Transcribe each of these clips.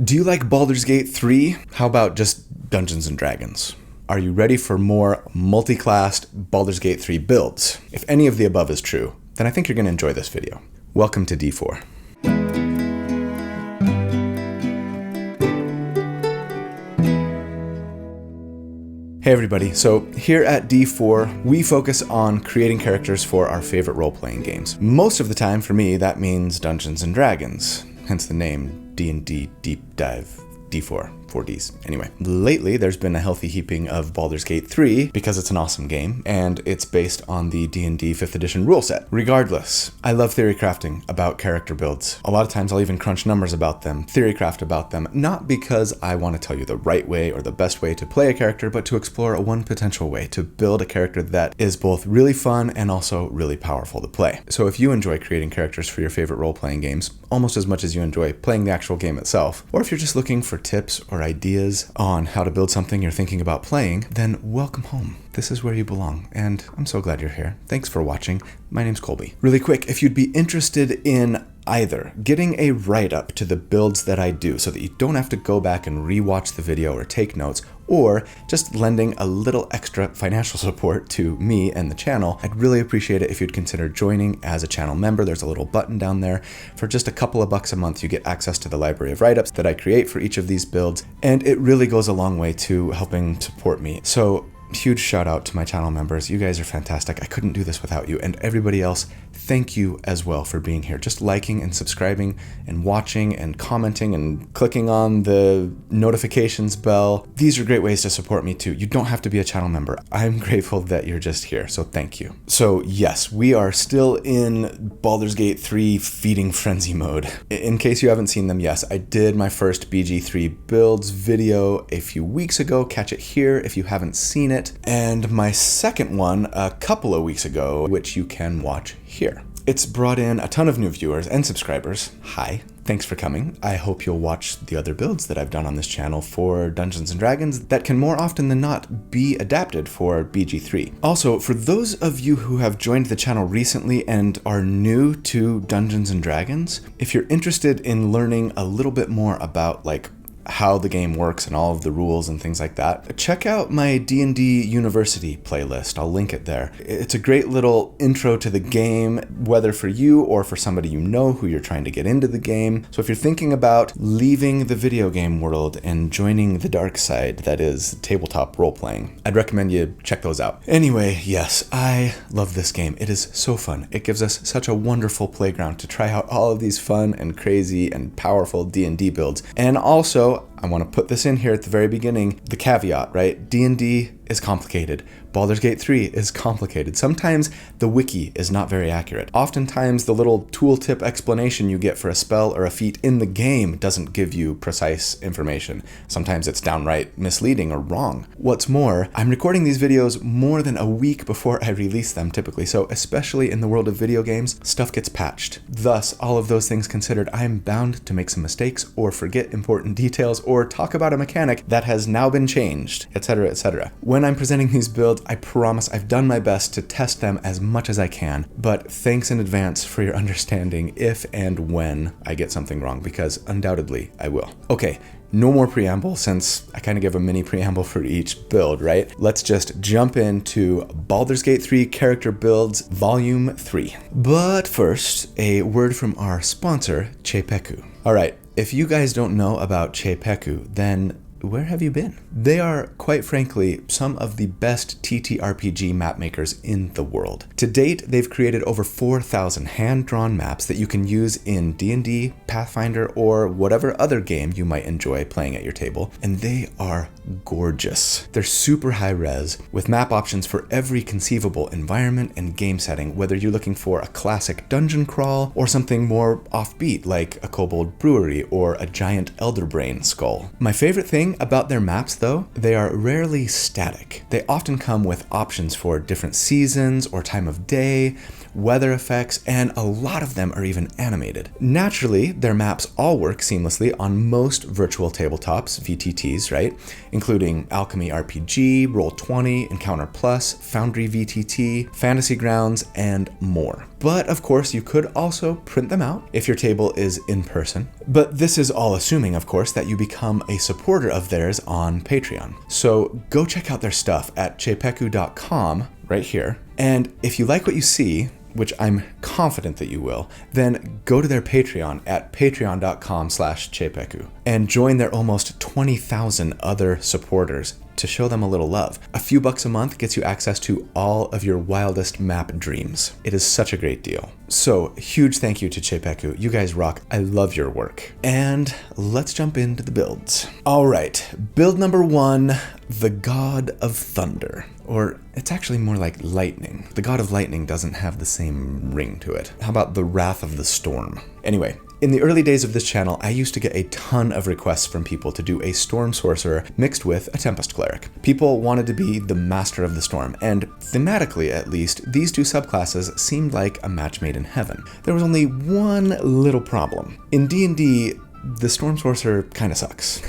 Do you like Baldur's Gate 3? How about just Dungeons & Dragons? Are you ready for more multi-classed Baldur's Gate 3 builds? If any of the above is true, then I think you're going to enjoy this video. Welcome to D4. Hey everybody, so here at D4, we focus on creating characters for our favorite role-playing games. Most of the time, for me, that means Dungeons & Dragons, hence the name D&D Deep Dive D4. 4Ds. Anyway, lately there's been a healthy heaping of Baldur's Gate 3 because it's an awesome game and it's based on the D&D 5th edition rule set. Regardless, I love theory crafting about character builds. A lot of times I'll even crunch numbers about them, theory craft about them, not because I want to tell you the right way or the best way to play a character, but to explore one potential way to build a character that is both really fun and also really powerful to play. So if you enjoy creating characters for your favorite role-playing games, almost as much as you enjoy playing the actual game itself, or if you're just looking for tips or ideas on how to build something you're thinking about playing, then welcome home. This is where you belong, and I'm so glad you're here. Thanks for watching. My name's Colby. Really quick, if you'd be interested in either getting a write-up to the builds that I do so that you don't have to go back and rewatch the video or take notes, or just lending a little extra financial support to me and the channel, I'd really appreciate it if you'd consider joining as a channel member. There's a little button down there. For just a couple of bucks a month, you get access to the library of write-ups that I create for each of these builds, and it really goes a long way to helping support me. So huge shout out to my channel members. You guys are fantastic. I couldn't do this without you. And everybody else, thank you as well for being here. Just liking and subscribing and watching and commenting and clicking on the notifications bell. These are great ways to support me too. You don't have to be a channel member. I'm grateful that you're just here, so thank you. So yes, we are still in Baldur's Gate 3 feeding frenzy mode. In case you haven't seen them, yes, I did my first BG3 builds video a few weeks ago. Catch it here if you haven't seen it. And my second one a couple of weeks ago, which you can watch here. It's brought in a ton of new viewers and subscribers. Hi, thanks for coming. I hope you'll watch the other builds that I've done on this channel for Dungeons & Dragons that can more often than not be adapted for BG3. Also, for those of you who have joined the channel recently and are new to Dungeons & Dragons, if you're interested in learning a little bit more about how the game works and all of the rules and things like that, check out my D&D University playlist. I'll link it there. It's a great little intro to the game, whether for you or for somebody you know who you're trying to get into the game. So if you're thinking about leaving the video game world and joining the dark side, that is tabletop role-playing, I'd recommend you check those out. Anyway, yes, I love this game. It is so fun. It gives us such a wonderful playground to try out all of these fun and crazy and powerful D&D builds. And also, I want to put this in here at the very beginning, the caveat, right? D&D is complicated. Baldur's Gate 3 is complicated. Sometimes the wiki is not very accurate. Oftentimes the little tooltip explanation you get for a spell or a feat in the game doesn't give you precise information. Sometimes it's downright misleading or wrong. What's more, I'm recording these videos more than a week before I release them typically, so especially in the world of video games, stuff gets patched. Thus, all of those things considered, I am bound to make some mistakes or forget important details or talk about a mechanic that has now been changed, etc., etc. When I'm presenting these builds, I promise I've done my best to test them as much as I can, but thanks in advance for your understanding if and when I get something wrong, because undoubtedly I will. Okay, no more preamble, since I kind of give a mini preamble for each build, right? Let's just jump into Baldur's Gate 3 Character Builds Volume 3. But first, a word from our sponsor, CzePeku. All right, if you guys don't know about CzePeku, then where have you been? They are, quite frankly, some of the best TTRPG map makers in the world. To date, they've created over 4,000 hand-drawn maps that you can use in D&D, Pathfinder, or whatever other game you might enjoy playing at your table, and they are gorgeous. They're super high-res, with map options for every conceivable environment and game setting, whether you're looking for a classic dungeon crawl or something more offbeat like a kobold brewery or a giant elderbrain skull. My favorite thing about their maps, though, they are rarely static. They often come with options for different seasons or time of day, weather effects, and a lot of them are even animated. Naturally, their maps all work seamlessly on most virtual tabletops, VTTs, right? Including Alchemy RPG, Roll20, Encounter Plus, Foundry VTT, Fantasy Grounds, and more. But of course, you could also print them out if your table is in person. But this is all assuming, of course, that you become a supporter of theirs on Patreon. So go check out their stuff at CzePeku.com right here. And if you like what you see, which I'm confident that you will, then go to their Patreon at patreon.com/CzePeku and join their almost 20,000 other supporters to show them a little love. A few bucks a month gets you access to all of your wildest map dreams. It is such a great deal. So huge thank you to CzePeku. You guys rock. I love your work. And let's jump into the builds. All right, build number 1, the God of Thunder. Or it's actually more like lightning. The God of Lightning doesn't have the same ring to it. How about the Wrath of the Storm? Anyway, in the early days of this channel, I used to get a ton of requests from people to do a Storm Sorcerer mixed with a Tempest Cleric. People wanted to be the Master of the Storm, and thematically at least, these two subclasses seemed like a match made in heaven. There was only one little problem. In D&D, the Storm Sorcerer kinda sucks.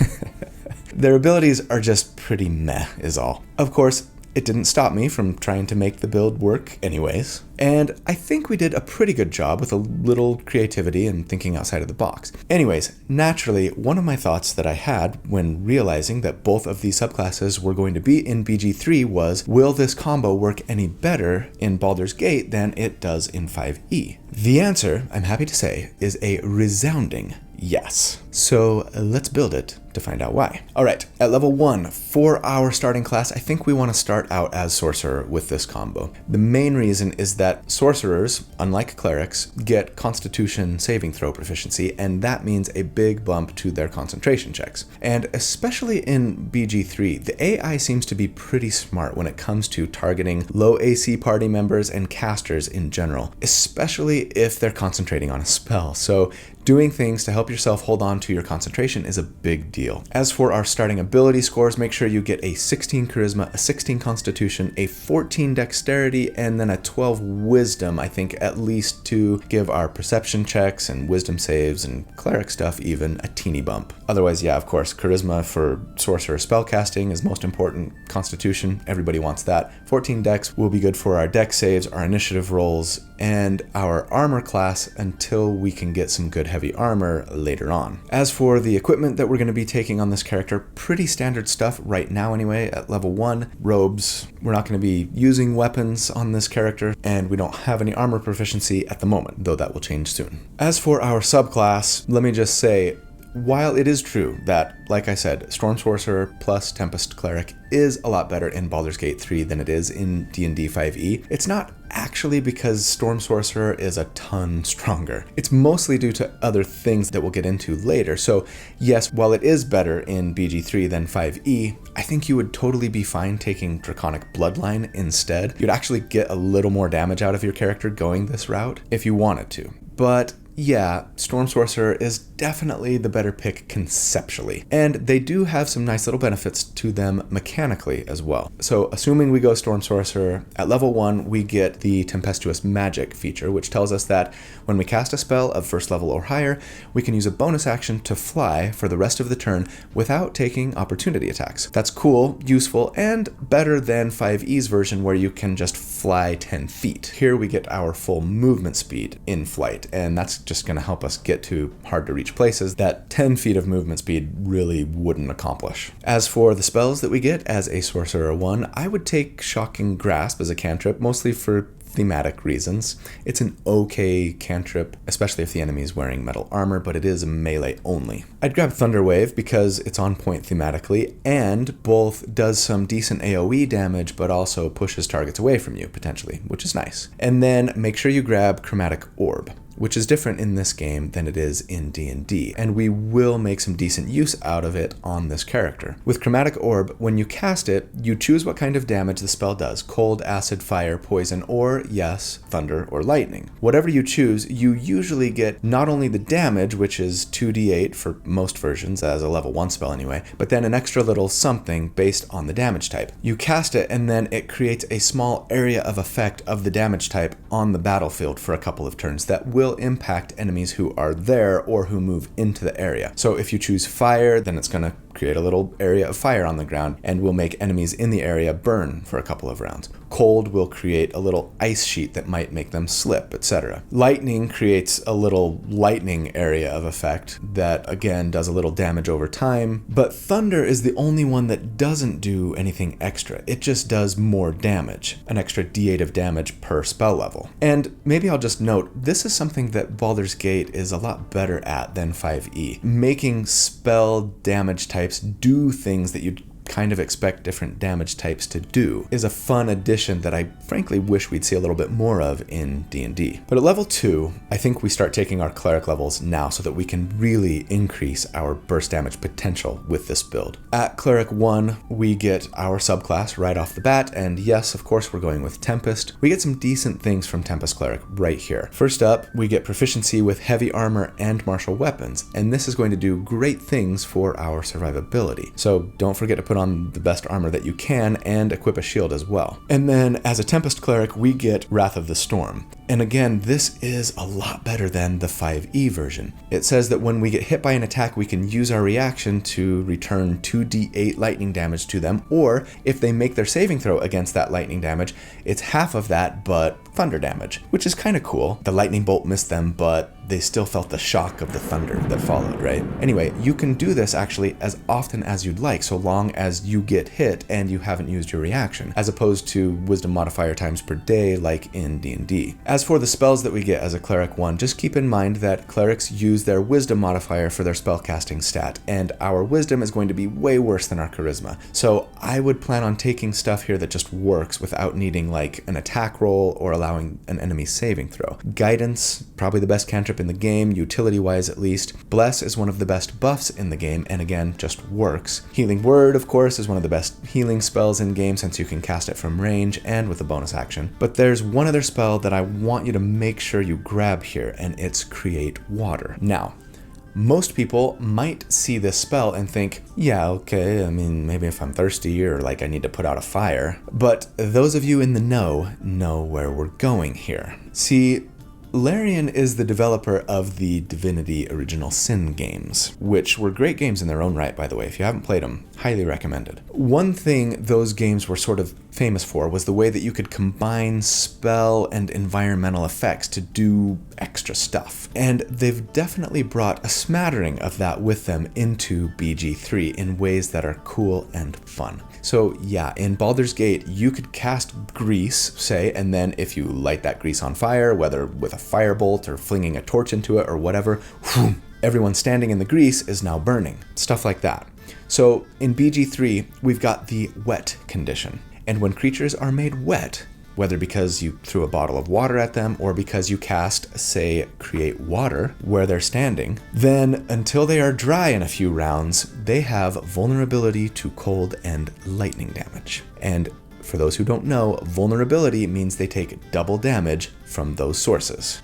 Their abilities are just pretty meh is all. Of course, it didn't stop me from trying to make the build work anyways. And I think we did a pretty good job with a little creativity and thinking outside of the box. Anyways, naturally, one of my thoughts that I had when realizing that both of these subclasses were going to be in BG3 was, will this combo work any better in Baldur's Gate than it does in 5e? The answer, I'm happy to say, is a resounding yes. So let's build it to find out why. All right, at level 1, for our starting class, I think we want to start out as Sorcerer with this combo. The main reason is that Sorcerers, unlike Clerics, get Constitution saving throw proficiency, and that means a big bump to their concentration checks. And especially in BG3, the AI seems to be pretty smart when it comes to targeting low AC party members and casters in general, especially if they're concentrating on a spell. So doing things to help yourself hold on to your concentration is a big deal. As for our starting ability scores, make sure you get a 16 Charisma, a 16 Constitution, a 14 Dexterity, and then a 12 Wisdom, I think, at least to give our Perception checks and Wisdom saves and Cleric stuff even a teeny bump. Otherwise, yeah, of course, Charisma for Sorcerer spellcasting is most important. Constitution, everybody wants that. 14 Dex will be good for our Dex saves, our initiative rolls, and our armor class until we can get some good heavy armor later on. As for the equipment that we're going to be taking on this character, pretty standard stuff right now anyway at level 1. Robes. We're not going to be using weapons on this character, and we don't have any armor proficiency at the moment, though that will change soon. As for our subclass, let me just say, while it is true that, like I said, Storm Sorcerer plus Tempest Cleric is a lot better in Baldur's Gate 3 than it is in D&D 5e, it's not actually because Storm Sorcerer is a ton stronger. It's mostly due to other things that we'll get into later. So yes, while it is better in BG3 than 5e, I think you would totally be fine taking Draconic Bloodline instead. You'd actually get a little more damage out of your character going this route if you wanted to. But yeah, Storm Sorcerer is definitely the better pick conceptually, and they do have some nice little benefits to them mechanically as well. So assuming we go Storm Sorcerer, at level 1 we get the Tempestuous Magic feature, which tells us that when we cast a spell of first level or higher, we can use a bonus action to fly for the rest of the turn without taking opportunity attacks. That's cool, useful, and better than 5e's version where you can just fly 10 feet. Here we get our full movement speed in flight, and that's just going to help us get to hard to reach places that 10 feet of movement speed really wouldn't accomplish. As for the spells that we get as a Sorcerer 1, I would take Shocking Grasp as a cantrip, mostly for thematic reasons. It's an okay cantrip, especially if the enemy is wearing metal armor, but it is melee only. I'd grab Thunderwave because it's on point thematically and both does some decent AoE damage, but also pushes targets away from you potentially, which is nice. And then make sure you grab Chromatic Orb. which is different in this game than it is in D&D, and we will make some decent use out of it on this character. With Chromatic Orb, when you cast it, you choose what kind of damage the spell does: cold, acid, fire, poison, or, yes, thunder or lightning. Whatever you choose, you usually get not only the damage, which is 2d8 for most versions as a level 1 spell anyway, but then an extra little something based on the damage type. You cast it and then it creates a small area of effect of the damage type on the battlefield for a couple of turns that will impact enemies who are there or who move into the area. So if you choose fire, then it's going to create a little area of fire on the ground and will make enemies in the area burn for a couple of rounds. Cold will create a little ice sheet that might make them slip, etc. Lightning creates a little lightning area of effect that again does a little damage over time, but thunder is the only one that doesn't do anything extra. It just does more damage, an extra d8 of damage per spell level. And maybe I'll just note, this is something that Baldur's Gate is a lot better at than 5e. Making spell damage types do things that you'd kind of expect different damage types to do is a fun addition that I frankly wish we'd see a little bit more of in D&D. But at level 2, I think we start taking our cleric levels now so that we can really increase our burst damage potential with this build. At cleric 1, we get our subclass right off the bat, and yes, of course, we're going with Tempest. We get some decent things from Tempest Cleric right here. First up, we get proficiency with heavy armor and martial weapons, and this is going to do great things for our survivability. So don't forget to put on the best armor that you can and equip a shield as well. And then as a Tempest Cleric, we get Wrath of the Storm. And again, this is a lot better than the 5e version. It says that when we get hit by an attack, we can use our reaction to return 2d8 lightning damage to them, or if they make their saving throw against that lightning damage, it's half of that, but thunder damage, which is kind of cool. The lightning bolt missed them, but they still felt the shock of the thunder that followed, right? Anyway, you can do this actually as often as you'd like, so long as you get hit and you haven't used your reaction, as opposed to wisdom modifier times per day like in D&D. As for the spells that we get as a cleric 1, just keep in mind that clerics use their wisdom modifier for their spellcasting stat, and our wisdom is going to be way worse than our charisma. So I would plan on taking stuff here that just works without needing like an attack roll or allowing an enemy saving throw. Guidance, probably the best cantrip in the game, utility-wise at least. Bless is one of the best buffs in the game, and again, just works. Healing Word, of course, is one of the best healing spells in game since you can cast it from range and with a bonus action. But there's one other spell that I want you to make sure you grab here, and it's Create Water. Now, most people might see this spell and think, yeah, okay, I mean, maybe if I'm thirsty or like I need to put out a fire. But those of you in the know where we're going here. See, Larian is the developer of the Divinity Original Sin games, which were great games in their own right, by the way. If you haven't played them, highly recommended. One thing those games were sort of famous for was the way that you could combine spell and environmental effects to do extra stuff. And they've definitely brought a smattering of that with them into BG3 in ways that are cool and fun. So yeah, in Baldur's Gate, you could cast grease, say, and then if you light that grease on fire, whether with a firebolt or flinging a torch into it or whatever, whoom, everyone standing in the grease is now burning. Stuff like that. So in BG3, we've got the wet condition. And when creatures are made wet, whether because you threw a bottle of water at them or because you cast, say, Create Water where they're standing, then until they are dry in a few rounds, they have vulnerability to cold and lightning damage. And for those who don't know, vulnerability means they take double damage from those sources.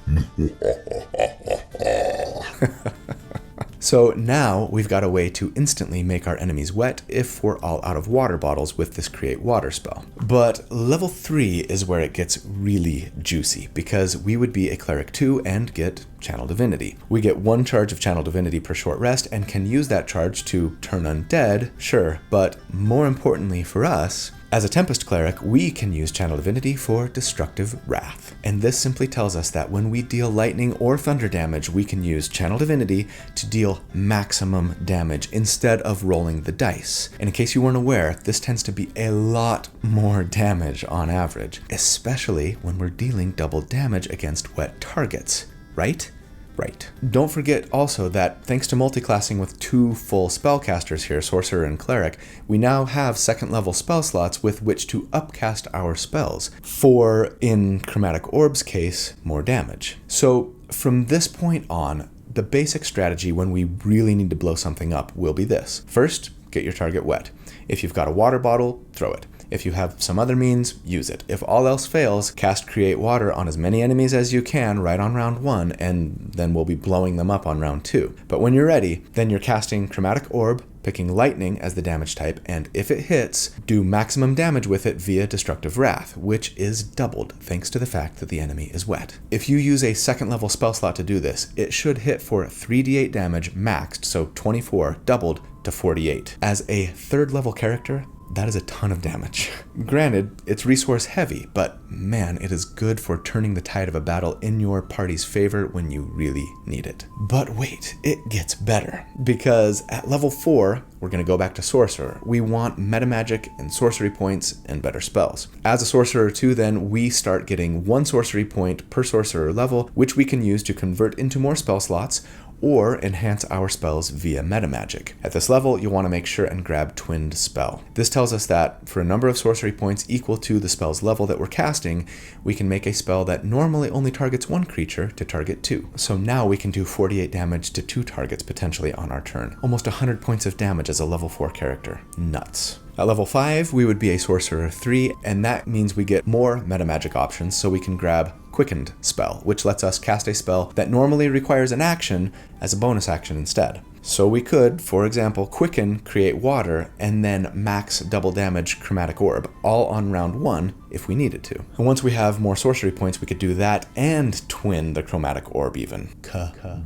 So now we've got a way to instantly make our enemies wet if we're all out of water bottles with this Create Water spell. But level 3 is where it gets really juicy, because we would be a Cleric 2 and get Channel Divinity. We get 1 charge of Channel Divinity per short rest and can use that charge to turn undead, sure, but more importantly for us, as a Tempest Cleric, we can use Channel Divinity for Destructive Wrath. And this simply tells us that when we deal lightning or thunder damage, we can use Channel Divinity to deal maximum damage instead of rolling the dice. And in case you weren't aware, this tends to be a lot more damage on average, especially when we're dealing double damage against wet targets, right? Right. Don't forget also that thanks to multiclassing with 2 full spellcasters here, Sorcerer and Cleric, we now have 2nd level spell slots with which to upcast our spells for, in Chromatic Orb's case, more damage. So From this point on, the basic strategy when we really need to blow something up will be this. First, get your target wet. If you've got a water bottle, throw it. If you have some other means, use it. If all else fails, cast Create Water on as many enemies as you can right on round 1, and then we'll be blowing them up on round 2. But when you're ready, then you're casting Chromatic Orb, picking Lightning as the damage type, and if it hits, do maximum damage with it via Destructive Wrath, which is doubled thanks to the fact that the enemy is wet. If you use a 2nd level spell slot to do this, it should hit for 3d8 damage maxed, so 24 doubled to 48. As a 3rd level character, that is a ton of damage. Granted, it's resource heavy, but man, it is good for turning the tide of a battle in your party's favor when you really need it. But wait, it gets better. Because at level 4, we're going to go back to Sorcerer. We want meta magic and sorcery points and better spells. As a Sorcerer too, then, we start getting 1 sorcery point per Sorcerer level, which we can use to convert into more spell slots, or enhance our spells via meta magic. At this level, you'll want to make sure and grab Twinned Spell. This tells us that for a number of sorcery points equal to the spell's level that we're casting, we can make a spell that normally only targets 1 creature to target 2. So now we can do 48 damage to 2 targets potentially on our turn. Almost 100 points of damage as a level 4 character. Nuts. At level 5, we would be a Sorcerer 3, and that means we get more meta magic options, so we can grab Quickened Spell, which lets us cast a spell that normally requires an action as a bonus action instead. So we could, for example, quicken Create Water and then max double damage Chromatic Orb, all on round 1 if we needed to. And once we have more sorcery points, we could do that and twin the Chromatic Orb even.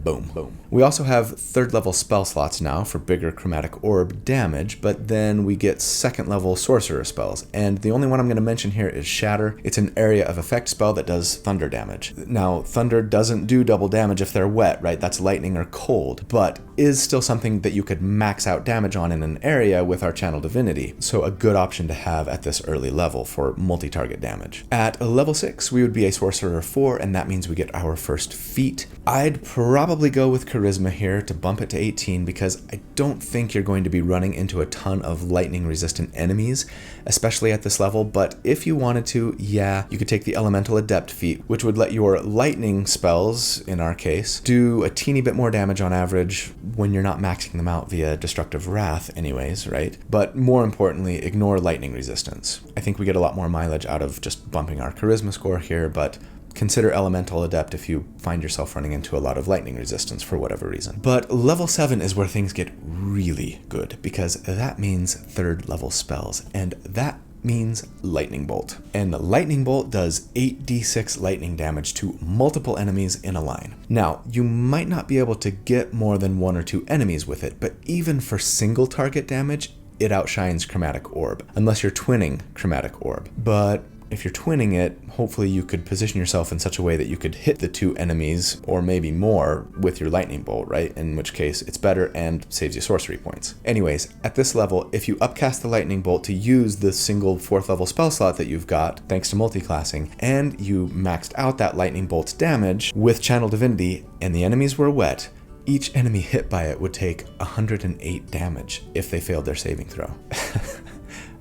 Boom. Boom. We also have 3rd level spell slots now for bigger Chromatic Orb damage, but then we get 2nd level Sorcerer spells. And the only one I'm going to mention here is Shatter. It's an area of effect spell that does thunder damage. Now, thunder doesn't do double damage if they're wet, right? That's lightning or cold, but is still something that you could max out damage on in an area with our Channel Divinity. So a good option to have at this early level for multi-target damage. At level 6, we would be a Sorcerer 4, and that means we get our first feat. I'd probably go with Charisma here to bump it to 18 because I don't think you're going to be running into a ton of lightning resistant enemies, especially at this level, but if you wanted to, yeah, you could take the Elemental Adept feat, which would let your lightning spells, in our case, do a teeny bit more damage on average when you're not maxing them out via Destructive Wrath anyways, right? But more importantly, ignore lightning resistance. I think we get a lot more mileage out of just bumping our Charisma score here, but consider Elemental Adept if you find yourself running into a lot of lightning resistance for whatever reason. But level 7 is where things get really good, because that means 3rd level spells, and that means Lightning Bolt. And Lightning Bolt does 8d6 lightning damage to multiple enemies in a line. Now, you might not be able to get more than 1 or 2 enemies with it, but even for single target damage, it outshines Chromatic Orb, unless you're twinning Chromatic Orb. But if you're twinning it, hopefully you could position yourself in such a way that you could hit the 2 enemies, or maybe more, with your Lightning Bolt, right? In which case, it's better and saves you sorcery points. Anyways, at this level, if you upcast the Lightning Bolt to use the single 4th level spell slot that you've got, thanks to multiclassing, and you maxed out that Lightning Bolt's damage with Channel Divinity, and the enemies were wet, each enemy hit by it would take 108 damage if they failed their saving throw.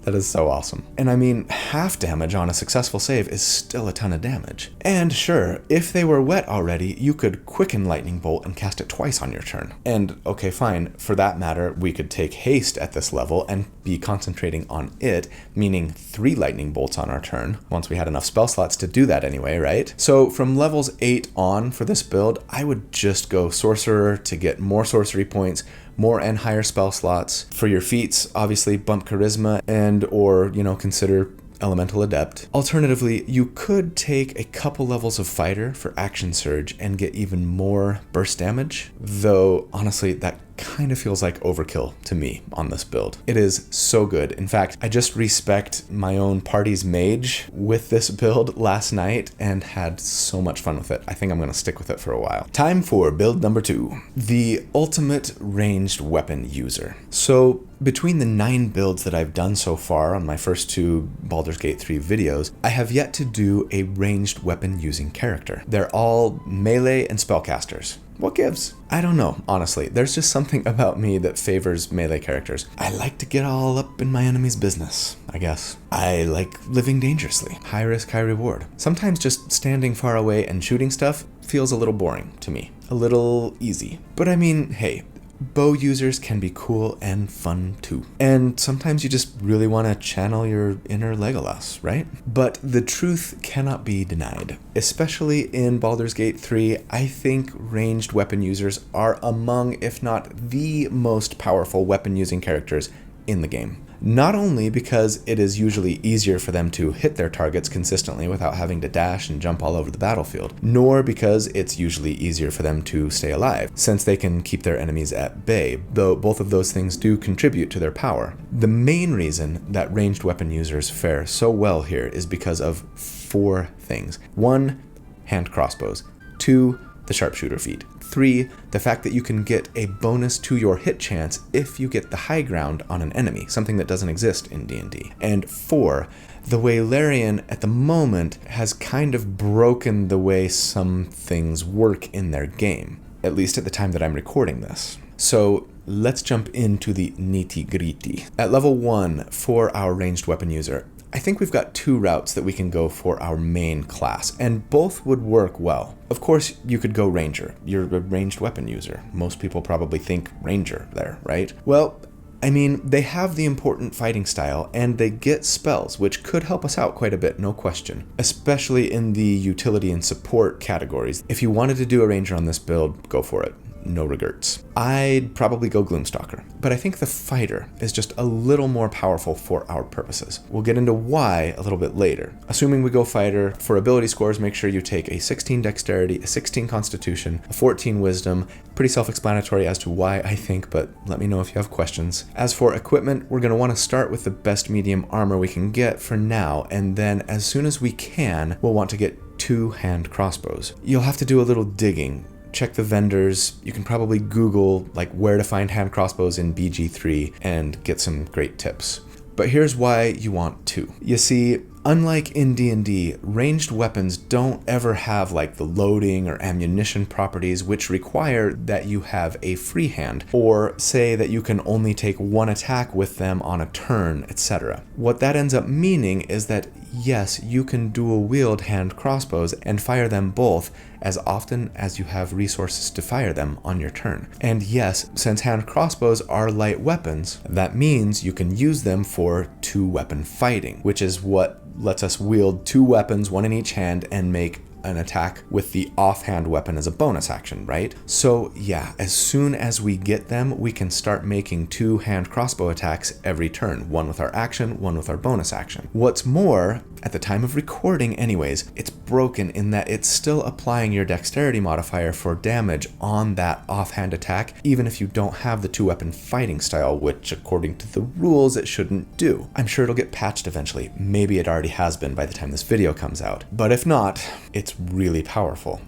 That is so awesome. And I mean, half damage on a successful save is still a ton of damage. And sure, if they were wet already, you could quicken Lightning Bolt and cast it twice on your turn. And okay, fine, for that matter, we could take haste at this level and be concentrating on it, meaning 3 Lightning Bolts on our turn, once we had enough spell slots to do that anyway, right? So from levels 8 on for this build, I would just go Sorcerer to get more sorcery points, more and higher spell slots. For your feats, obviously bump Charisma and or, consider Elemental Adept. Alternatively, you could take a couple levels of Fighter for Action Surge and get even more burst damage, though honestly that kind of feels like overkill to me on this build. It is so good. In fact, I just respect my own party's mage with this build last night and had so much fun with it. I think I'm going to stick with it for a while. Time for build number 2, the ultimate ranged weapon user. So between the 9 builds that I've done so far on my first 2 Baldur's Gate 3 videos, I have yet to do a ranged weapon using character. They're all melee and spellcasters. What gives? I don't know, honestly. There's just something about me that favors melee characters. I like to get all up in my enemy's business, I guess. I like living dangerously. High risk, high reward. Sometimes just standing far away and shooting stuff feels a little boring to me. A little easy. But I mean, hey, bow users can be cool and fun too. And sometimes you just really want to channel your inner Legolas, right? But the truth cannot be denied. Especially in Baldur's Gate 3, I think ranged weapon users are among, if not the most powerful weapon using characters in the game. Not only because it is usually easier for them to hit their targets consistently without having to dash and jump all over the battlefield, nor because it's usually easier for them to stay alive, since they can keep their enemies at bay, though both of those things do contribute to their power. The main reason that ranged weapon users fare so well here is because of 4 things. 1, hand crossbows. 2, the sharpshooter feat. 3, the fact that you can get a bonus to your hit chance if you get the high ground on an enemy, something that doesn't exist in D&D. And 4, the way Larian at the moment has kind of broken the way some things work in their game, at least at the time that I'm recording this. So let's jump into the nitty-gritty. At level 1, for our ranged weapon user, I think we've got 2 routes that we can go for our main class, and both would work well. Of course, you could go Ranger. You're a ranged weapon user. Most people probably think Ranger there, right? Well, I mean, they have the important fighting style, and they get spells, which could help us out quite a bit, no question. Especially in the utility and support categories. If you wanted to do a Ranger on this build, go for it. No regrets. I'd probably go Gloomstalker, but I think the fighter is just a little more powerful for our purposes. We'll get into why a little bit later. Assuming we go fighter, for ability scores, make sure you take a 16 dexterity, a 16 constitution, a 14 wisdom. Pretty self-explanatory as to why, I think, but let me know if you have questions. As for equipment, we're going to want to start with the best medium armor we can get for now, and then as soon as we can, we'll want to get 2 hand crossbows. You'll have to do a little digging. Check the vendors. You can probably Google like where to find hand crossbows in BG3 and get some great tips. But here's why you want 2. You see, unlike in D&D, ranged weapons don't ever have like the loading or ammunition properties which require that you have a free hand, or say that you can only take 1 attack with them on a turn, etc. What that ends up meaning is that yes, you can dual wield hand crossbows and fire them both as often as you have resources to fire them on your turn. And yes, since hand crossbows are light weapons, that means you can use them for 2-weapon fighting, which is what lets us wield 2 weapons, 1 in each hand, and make an attack with the offhand weapon as a bonus action, right? So yeah, as soon as we get them, we can start making 2 hand crossbow attacks every turn, 1 with our action, 1 with our bonus action. What's more, at the time of recording anyways, it's broken in that it's still applying your dexterity modifier for damage on that offhand attack, even if you don't have the 2-weapon fighting style, which according to the rules it shouldn't do. I'm sure it'll get patched eventually. Maybe it already has been by the time this video comes out. But if not, it's really powerful,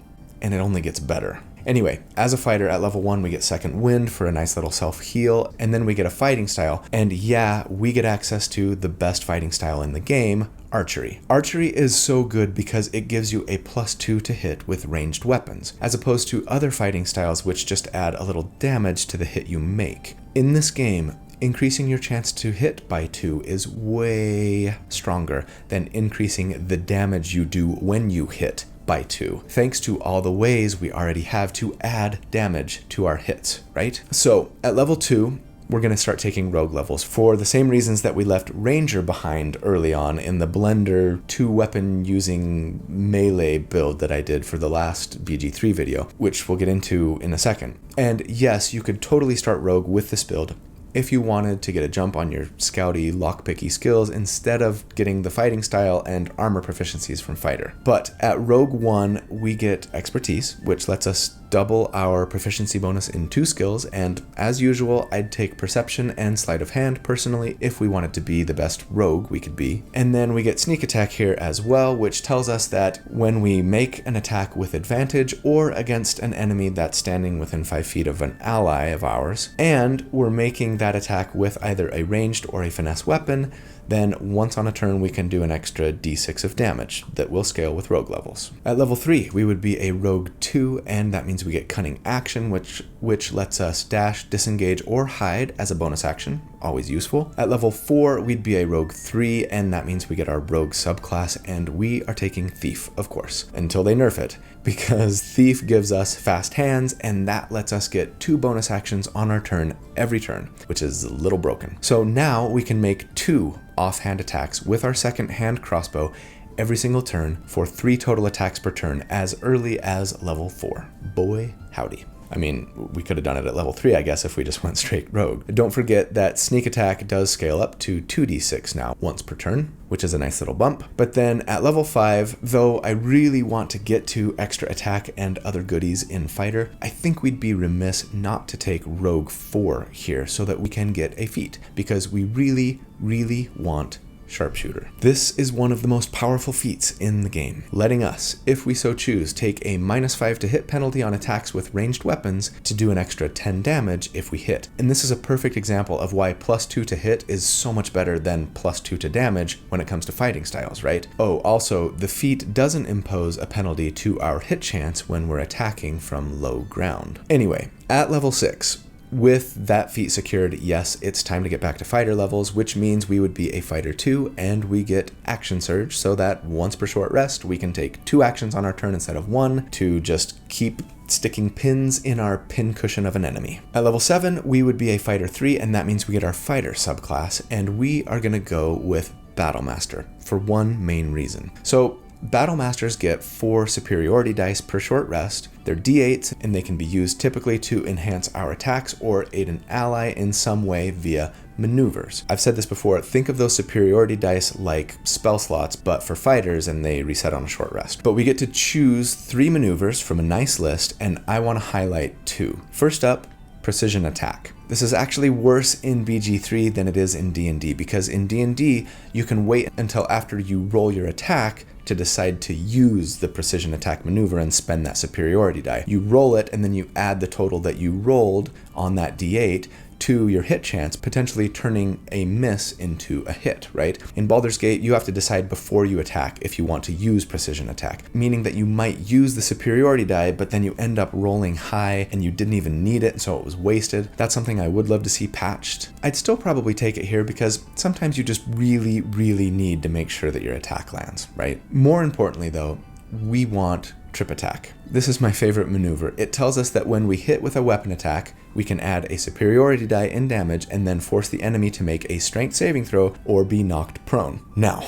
and it only gets better. Anyway, as a fighter at level 1, we get second wind for a nice little self-heal, and then we get a fighting style, and yeah, we get access to the best fighting style in the game, archery. Archery is so good because it gives you a +2 to hit with ranged weapons, as opposed to other fighting styles which just add a little damage to the hit you make. In this game, increasing your chance to hit by 2 is way stronger than increasing the damage you do when you hit by 2, thanks to all the ways we already have to add damage to our hits, right? So at level 2, we're going to start taking rogue levels for the same reasons that we left Ranger behind early on in the Blender 2-weapon using melee build that I did for the last BG3 video, which we'll get into in a second. And yes, you could totally start rogue with this build if you wanted to get a jump on your scouty, lockpicky skills instead of getting the fighting style and armor proficiencies from fighter. But at Rogue 1, we get expertise, which lets us double our proficiency bonus in 2 skills, and as usual, I'd take perception and sleight of hand personally if we wanted to be the best rogue we could be. And then we get sneak attack here as well, which tells us that when we make an attack with advantage or against an enemy that's standing within 5 feet of an ally of ours, and we're making that attack with either a ranged or a finesse weapon, then once on a turn we can do an extra d6 of damage that will scale with rogue levels. At level 3, we would be a rogue 2, and that means means we get Cunning Action, which lets us dash, disengage, or hide as a bonus action. Always useful. At level 4, we'd be a Rogue 3, and that means we get our Rogue subclass, and we are taking Thief, of course, until they nerf it, because Thief gives us fast hands, and that lets us get 2 bonus actions on our turn every turn, which is a little broken. So now we can make 2 offhand attacks with our second hand crossbow every single turn for 3 total attacks per turn as early as level 4. Boy, howdy. I mean, we could have done it at level 3, I guess, if we just went straight rogue. Don't forget that sneak attack does scale up to 2d6 now, once per turn, which is a nice little bump. But then at level 5, though I really want to get to extra attack and other goodies in fighter, I think we'd be remiss not to take rogue 4 here so that we can get a feat, because we really, really want Sharpshooter. This is one of the most powerful feats in the game, letting us, if we so choose, take a -5 to hit penalty on attacks with ranged weapons to do an extra 10 damage if we hit. And this is a perfect example of why +2 to hit is so much better than +2 to damage when it comes to fighting styles, right? Oh, also, the feat doesn't impose a penalty to our hit chance when we're attacking from low ground. Anyway, at level 6, with that feat secured, yes, it's time to get back to fighter levels, which means we would be a fighter 2, and we get action surge so that once per short rest, we can take 2 actions on our turn instead of 1 to just keep sticking pins in our pin cushion of an enemy. At level 7, we would be a fighter 3, and that means we get our fighter subclass, and we are going to go with Battlemaster for one main reason. So Battlemasters get 4 superiority dice per short rest. They're d8s, and they can be used typically to enhance our attacks or aid an ally in some way via maneuvers. I've said this before, think of those superiority dice like spell slots, but for fighters, and they reset on a short rest. But we get to choose 3 maneuvers from a nice list, and I want to highlight 2. First up, precision attack. This is actually worse in BG3 than it is in D&D, because in D&D, you can wait until after you roll your attack to decide to use the precision attack maneuver and spend that superiority die. You roll it, and then you add the total that you rolled on that D8 to your hit chance, potentially turning a miss into a hit, right? In Baldur's Gate, you have to decide before you attack if you want to use precision attack, meaning that you might use the superiority die, but then you end up rolling high and you didn't even need it, so it was wasted. That's something I would love to see patched. I'd still probably take it here because sometimes you just really, really need to make sure that your attack lands, right? More importantly though, we want trip attack. This is my favorite maneuver. It tells us that when we hit with a weapon attack, we can add a superiority die in damage and then force the enemy to make a strength saving throw or be knocked prone. Now,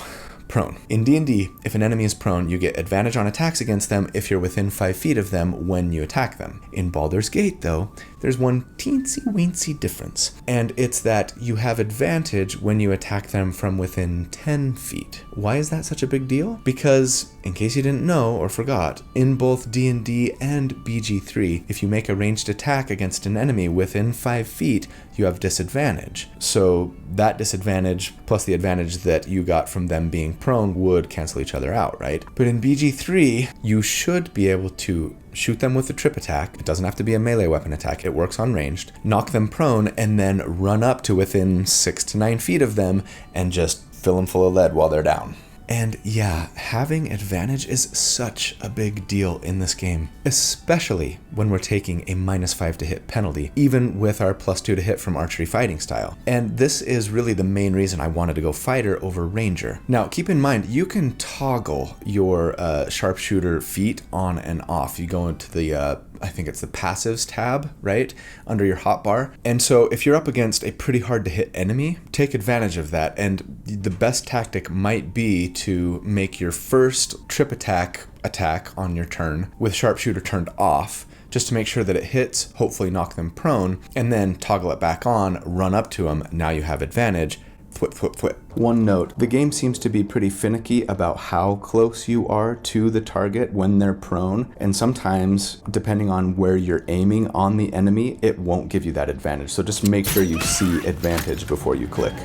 prone. In D&D, if an enemy is prone, you get advantage on attacks against them if you're within 5 feet of them when you attack them. In Baldur's Gate, though, there's one teensy-weensy difference, and it's that you have advantage when you attack them from within 10 feet. Why is that such a big deal? Because, in case you didn't know or forgot, in both D&D and BG3, if you make a ranged attack against an enemy within 5 feet, you have disadvantage. So that disadvantage plus the advantage that you got from them being prone would cancel each other out, right? But in BG3, you should be able to shoot them with a trip attack. It doesn't have to be a melee weapon attack. It works on ranged. Knock them prone and then run up to within 6 to 9 feet of them and just fill them full of lead while they're down. And yeah, having advantage is such a big deal in this game, especially when we're taking a -5 to hit penalty, even with our +2 to hit from archery fighting style. And this is really the main reason I wanted to go fighter over ranger. Now, keep in mind, you can toggle your sharpshooter feat on and off. You go into the I think it's the passives tab, right, under your hotbar. And so if you're up against a pretty hard to hit enemy, take advantage of that. And the best tactic might be to make your first trip attack on your turn with sharpshooter turned off, just to make sure that it hits, hopefully knock them prone, and then toggle it back on, run up to them, now you have advantage. Flip, flip, flip. One note, the game seems to be pretty finicky about how close you are to the target when they're prone, and sometimes, depending on where you're aiming on the enemy, it won't give you that advantage, so just make sure you see advantage before you click.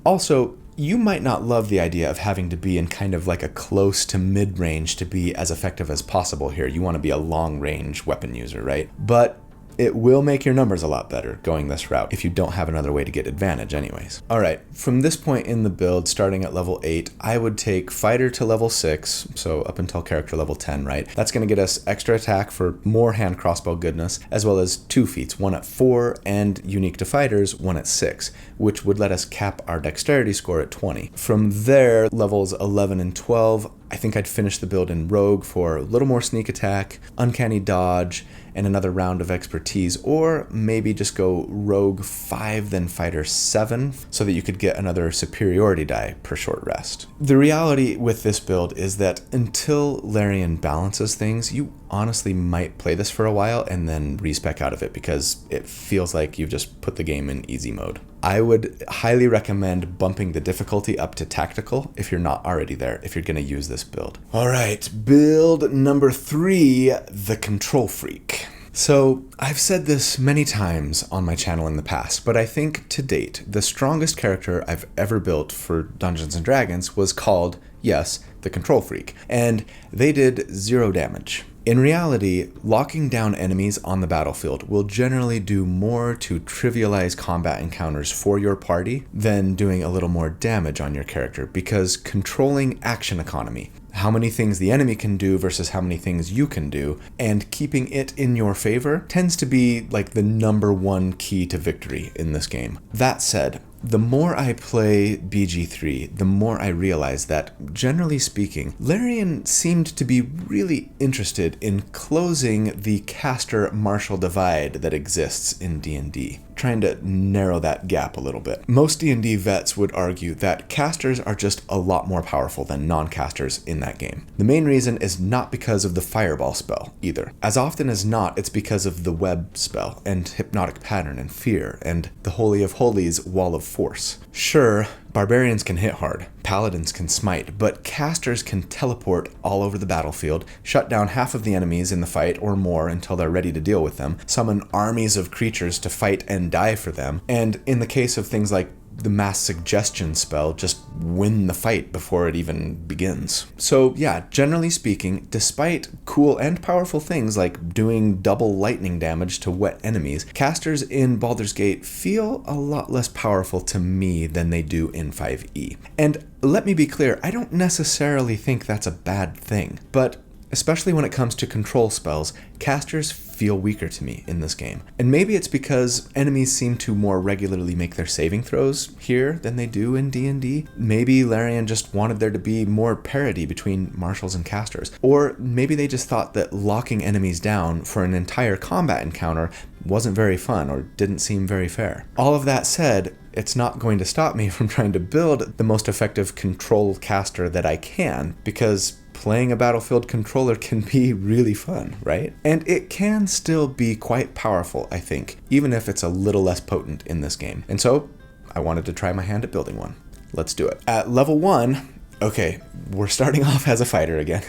Also, you might not love the idea of having to be in kind of like a close to mid-range to be as effective as possible here. You want to be a long-range weapon user, right? But it will make your numbers a lot better going this route if you don't have another way to get advantage anyways. All right, from this point in the build, starting at level 8, I would take fighter to level 6, so up until character level 10, right? That's going to get us extra attack for more hand crossbow goodness, as well as 2 feats, one at 4 and unique to fighters, one at 6, which would let us cap our dexterity score at 20. From there, levels 11 and 12, I think I'd finish the build in Rogue for a little more sneak attack, uncanny dodge, and another round of expertise, or maybe just go Rogue 5 then Fighter 7 so that you could get another superiority die per short rest. The reality with this build is that until Larian balances things, you honestly might play this for a while and then respec out of it because it feels like you've just put the game in easy mode. I would highly recommend bumping the difficulty up to tactical if you're not already there, if you're going to use this build. All right, build number 3, the Control Freak. So I've said this many times on my channel in the past, but I think to date, the strongest character I've ever built for Dungeons & Dragons was called, yes, the Control Freak, and they did 0 damage. In reality, locking down enemies on the battlefield will generally do more to trivialize combat encounters for your party than doing a little more damage on your character, because controlling action economy, how many things the enemy can do versus how many things you can do, and keeping it in your favor tends to be like the number one key to victory in this game. That said, the more I play BG3, the more I realize that, generally speaking, Larian seemed to be really interested in closing the caster-martial divide that exists in D&D, trying to narrow that gap a little bit. Most D&D vets would argue that casters are just a lot more powerful than non-casters in that game. The main reason is not because of the fireball spell, either. As often as not, it's because of the web spell, and hypnotic pattern, and fear, and the Holy of Holies wall of force. Sure, barbarians can hit hard, paladins can smite, but casters can teleport all over the battlefield, shut down half of the enemies in the fight or more until they're ready to deal with them, summon armies of creatures to fight and die for them, and in the case of things like the mass suggestion spell, just win the fight before it even begins. So yeah, generally speaking, despite cool and powerful things like doing double lightning damage to wet enemies, casters in Baldur's Gate feel a lot less powerful to me than they do in 5e. And let me be clear, I don't necessarily think that's a bad thing, but especially when it comes to control spells, casters feel weaker to me in this game. And maybe it's because enemies seem to more regularly make their saving throws here than they do in D&D. Maybe Larian just wanted there to be more parity between martials and casters. Or maybe they just thought that locking enemies down for an entire combat encounter wasn't very fun or didn't seem very fair. All of that said, it's not going to stop me from trying to build the most effective control caster that I can, because playing a battlefield controller can be really fun, right? And it can still be quite powerful, I think, even if it's a little less potent in this game. And so I wanted to try my hand at building one. Let's do it. At level 1, okay, we're starting off as a fighter again.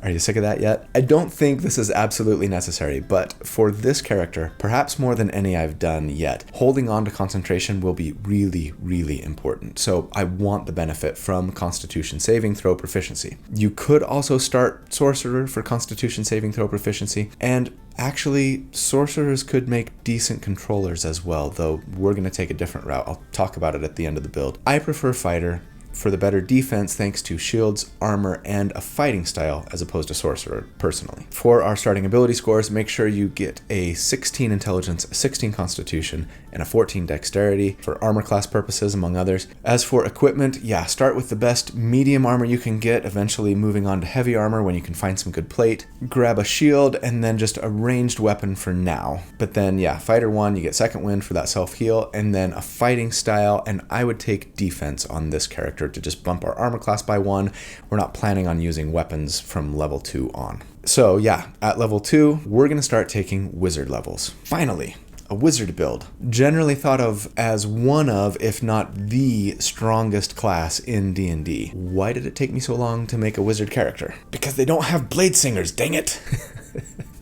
Are you sick of that yet? I don't think this is absolutely necessary, but for this character, perhaps more than any I've done yet, holding on to concentration will be really, really important. So I want the benefit from Constitution saving throw proficiency. You could also start Sorcerer for Constitution saving throw proficiency, and actually, sorcerers could make decent controllers as well, though we're going to take a different route. I'll talk about it at the end of the build. I prefer fighter for the better defense thanks to shields, armor, and a fighting style as opposed to sorcerer, personally. For our starting ability scores, make sure you get a 16 intelligence, a 16 constitution, and a 14 dexterity for armor class purposes, among others. As for equipment, yeah, start with the best medium armor you can get, eventually moving on to heavy armor when you can find some good plate. Grab a shield, and then just a ranged weapon for now. But then, yeah, fighter 1, you get second wind for that self-heal, and then a fighting style, and I would take defense on this character to just bump our armor class by 1. We're not planning on using weapons from level 2 on. So yeah, at level 2, we're going to start taking wizard levels. Finally, a wizard build, generally thought of as one of, if not the strongest class in D&D. Why did it take me so long to make a wizard character? Because they don't have blade singers, dang it!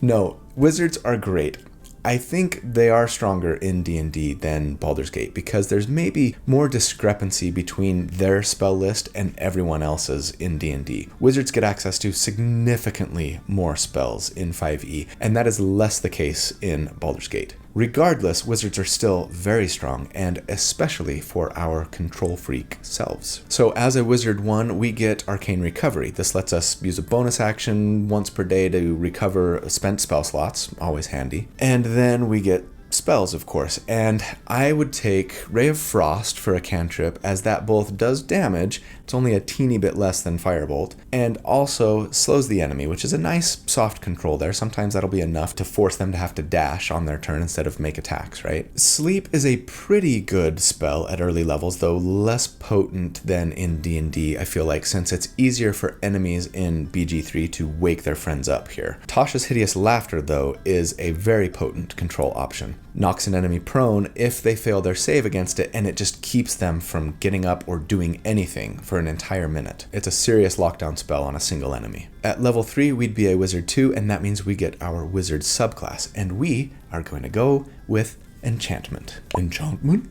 No, wizards are great. I think they are stronger in D&D than Baldur's Gate because there's maybe more discrepancy between their spell list and everyone else's in D&D. Wizards get access to significantly more spells in 5e, and that is less the case in Baldur's Gate. Regardless, wizards are still very strong, and especially for our control freak selves. So as a wizard 1, we get Arcane Recovery. This lets us use a bonus action once per day to recover spent spell slots, always handy. And then we get spells, of course, and I would take Ray of Frost for a cantrip, as that both does damage, it's only a teeny bit less than Firebolt, and also slows the enemy, which is a nice soft control there. Sometimes that'll be enough to force them to have to dash on their turn instead of make attacks, right? Sleep is a pretty good spell at early levels, though less potent than in D&D, I feel like, since it's easier for enemies in BG3 to wake their friends up here. Tasha's Hideous Laughter, though, is a very potent control option. Knocks an enemy prone if they fail their save against it, and it just keeps them from getting up or doing anything for an entire minute. It's a serious lockdown spell on a single enemy. At level 3, we'd be a Wizard 2, and that means we get our Wizard subclass, and we are going to go with Enchantment. Enchantment?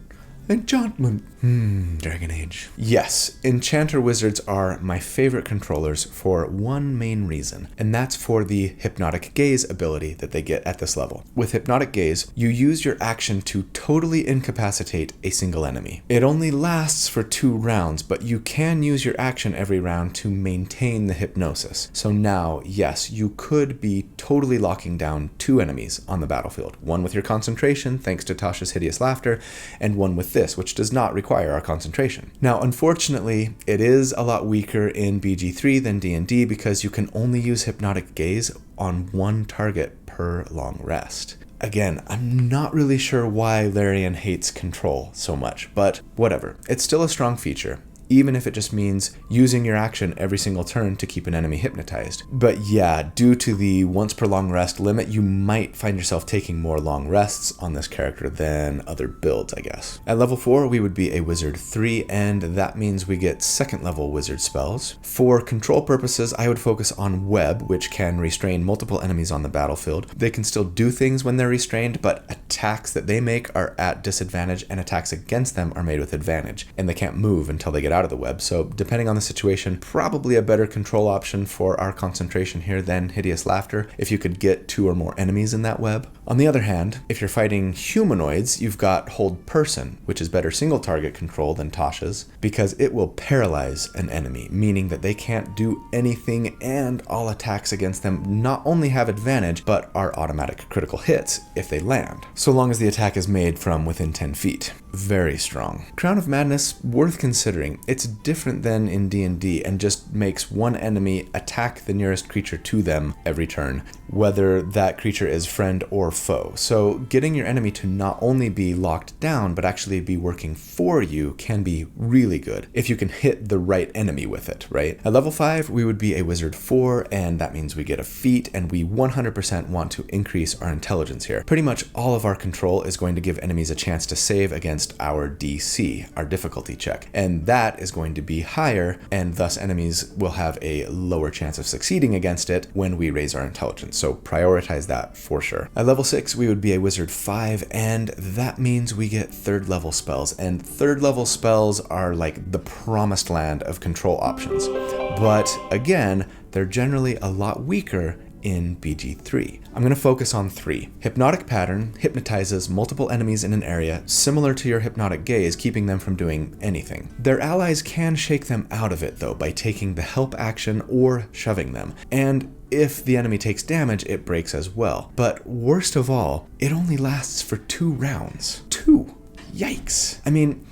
Dragon Age. Yes, Enchanter Wizards are my favorite controllers for one main reason, and that's for the Hypnotic Gaze ability that they get at this level. With Hypnotic Gaze, you use your action to totally incapacitate a single enemy. It only lasts for 2 rounds, but you can use your action every round to maintain the hypnosis. So now, yes, you could be totally locking down 2 enemies on the battlefield. One with your concentration, thanks to Tasha's Hideous Laughter, and one with this, which does not require our concentration. Now, unfortunately, it is a lot weaker in BG3 than D&D because you can only use Hypnotic Gaze on 1 target per long rest. Again, I'm not really sure why Larian hates control so much, but whatever. It's still a strong feature, even if it just means using your action every single turn to keep an enemy hypnotized. But yeah, due to the once per long rest limit, you might find yourself taking more long rests on this character than other builds, I guess. At level 4, we would be a Wizard 3, and that means we get 2nd level wizard spells. For control purposes, I would focus on Web, which can restrain multiple enemies on the battlefield. They can still do things when they're restrained, but attacks that they make are at disadvantage, and attacks against them are made with advantage, and they can't move until they get out of the web. So depending on the situation, probably a better control option for our concentration here than Hideous Laughter if you could get 2 or more enemies in that web. On the other hand, if you're fighting humanoids, you've got Hold Person, which is better single target control than Tasha's, because it will paralyze an enemy, meaning that they can't do anything, and all attacks against them not only have advantage, but are automatic critical hits if they land, so long as the attack is made from within 10 feet. Very strong. Crown of Madness, worth considering. It's different than in D&D and just makes one enemy attack the nearest creature to them every turn, whether that creature is friend or foe. So getting your enemy to not only be locked down, but actually be working for you can be really good if you can hit the right enemy with it, right? At level 5, we would be a Wizard 4, and that means we get a feat, and we 100% want to increase our intelligence here. Pretty much all of our control is going to give enemies a chance to save against our DC, our difficulty check, and that is going to be higher, and thus enemies will have a lower chance of succeeding against it when we raise our intelligence, so prioritize that for sure. At level 6, we would be a Wizard 5, and that means we get 3rd level spells, and 3rd level spells are like the promised land of control options, but again, they're generally a lot weaker in BG3. I'm going to focus on 3. Hypnotic Pattern hypnotizes multiple enemies in an area, similar to your Hypnotic Gaze, keeping them from doing anything. Their allies can shake them out of it though by taking the help action or shoving them, and if the enemy takes damage, it breaks as well. But worst of all, it only lasts for 2 rounds. 2! Yikes! I mean,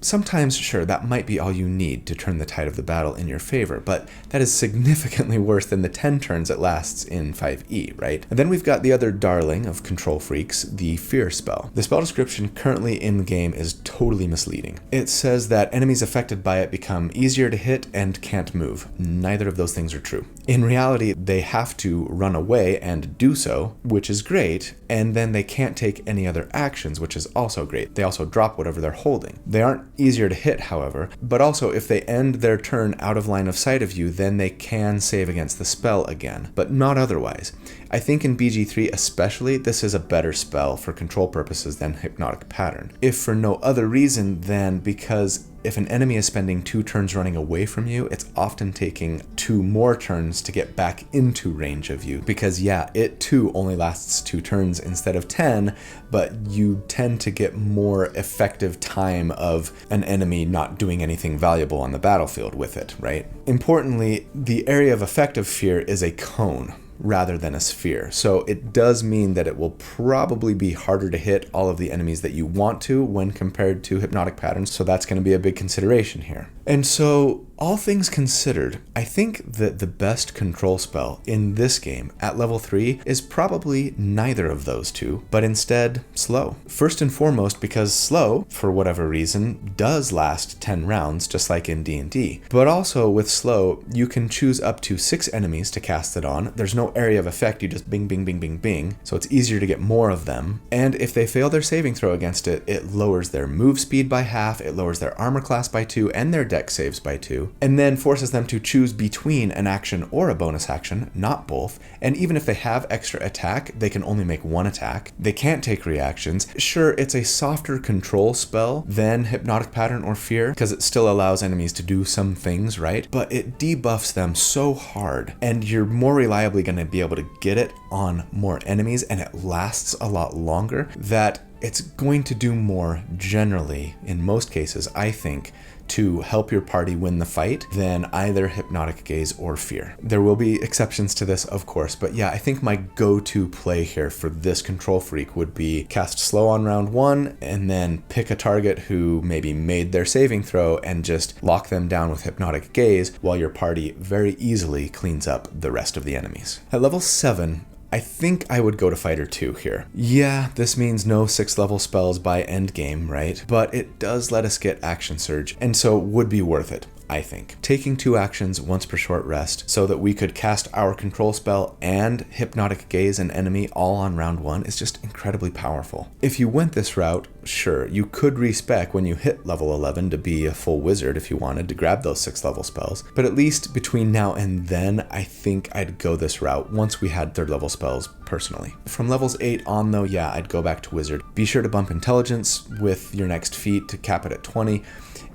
sometimes, sure, that might be all you need to turn the tide of the battle in your favor, but that is significantly worse than the 10 turns it lasts in 5e, right? And then we've got the other darling of control freaks, the Fear spell. The spell description currently in-game is totally misleading. It says that enemies affected by it become easier to hit and can't move. Neither of those things are true. In reality, they have to run away and do so, which is great, and then they can't take any other actions, which is also great. They also drop whatever they're holding. They aren't Easier to hit, however, but also if they end their turn out of line of sight of you, then they can save against the spell again, but not otherwise. I think in BG3 especially, this is a better spell for control purposes than Hypnotic Pattern. If for no other reason than because if an enemy is spending 2 turns running away from you, it's often taking 2 more turns to get back into range of you. Because yeah, it too only lasts 2 turns instead of 10, but you tend to get more effective time of an enemy not doing anything valuable on the battlefield with it, right? Importantly, the area of effect of fear is a cone rather than a sphere. So it does mean that it will probably be harder to hit all of the enemies that you want to when compared to Hypnotic Patterns, so that's going to be a big consideration here. And so, all things considered, I think that the best control spell in this game at level 3 is probably neither of those two, but instead slow. First and foremost because slow, for whatever reason, does last 10 rounds just like in D&D. But also with slow, you can choose up to 6 enemies to cast it on. There's no area of effect, you just bing, bing, bing, bing, bing, so it's easier to get more of them. And if they fail their saving throw against it, it lowers their move speed by half, it lowers their armor class by 2, and their dex saves by 2, and then forces them to choose between an action or a bonus action, not both. And even if they have extra attack, they can only make 1 attack. They can't take reactions. Sure, it's a softer control spell than Hypnotic Pattern or Fear, because it still allows enemies to do some things, right? But it debuffs them so hard, and you're more reliably going to be able to get it on more enemies, and it lasts a lot longer, that it's going to do more generally, in most cases, I think, to help your party win the fight than either Hypnotic Gaze or Fear. There will be exceptions to this, of course, but yeah, I think my go-to play here for this control freak would be cast slow on round 1 and then pick a target who maybe made their saving throw and just lock them down with Hypnotic Gaze while your party very easily cleans up the rest of the enemies. At level 7, I think I would go to Fighter 2 here. Yeah, this means no 6th level spells by endgame, right? But it does let us get Action Surge, and so would be worth it, I think. Taking 2 actions once per short rest so that we could cast our control spell and Hypnotic Gaze an enemy all on round 1 is just incredibly powerful. If you went this route, sure, you could respec when you hit level 11 to be a full wizard if you wanted to grab those 6th level spells, but at least between now and then, I think I'd go this route once we had 3rd level spells personally. From levels 8 on though, yeah, I'd go back to wizard. Be sure to bump intelligence with your next feat to cap it at 20,